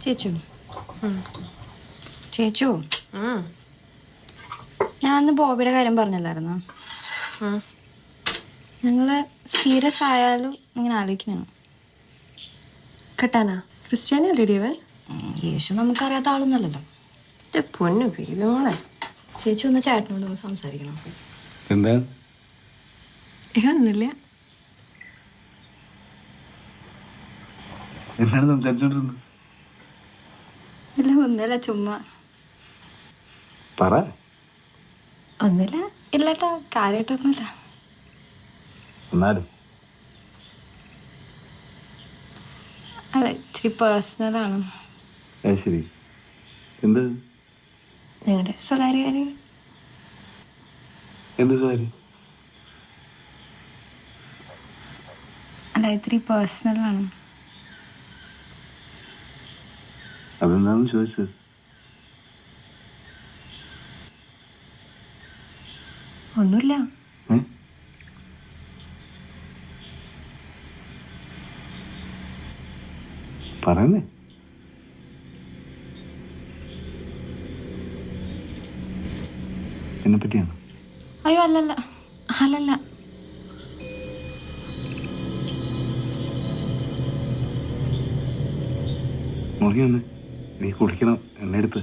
ചേച്ചു ചേച്ചു ഞാൻ അന്ന് ബോബിയുടെ കാര്യം പറഞ്ഞല്ലായിരുന്നോ? ഞങ്ങള് സീരിയസ് ആയാലും ഇങ്ങനെ ആലോചിക്കണം. കെട്ടാനാ? ക്രിസ്ത്യാനി അല്ലേടി അവൻ? യേശു നമുക്കറിയാത്ത ആളൊന്നുമല്ലല്ലോ. പൊന്നു ബേബിമോളെ. ചേച്ചി ഒന്ന് ചേട്ടനോട് സംസാരിക്കണം. എന്താ? ഒന്നുമില്ല. എന്താണ് സംസാരിച്ചോണ്ടിരുന്നത്? ഇല്ല, ഒന്നുമില്ല, ചുമ്മാ. പറ. ഒന്നുമില്ല. ഇല്ലട്ടാ, കാര്യമായിട്ടൊന്നുമില്ല. എന്നാലും അല്ല, ഇച്ചിരി പേഴ്സണലാണ്. ശരി. എന്ത്? ഞങ്ങളുടെ സ്വകാര്യ കാര്യം. എന്ത് കാര്യം? അല്ല, ഇത്തിരി പേഴ്സണലാണ്. അതെന്താണെന്ന് ചോദിച്ചത്? ഒന്നുമില്ല. പറയുന്നേ. എന്നെ പറ്റിയാണ്? അയ്യോ, അല്ലല്ല അല്ലല്ല. മുറിയൊന്ന് നീ കുടിക്കണം, എന്നെ എടുത്ത്.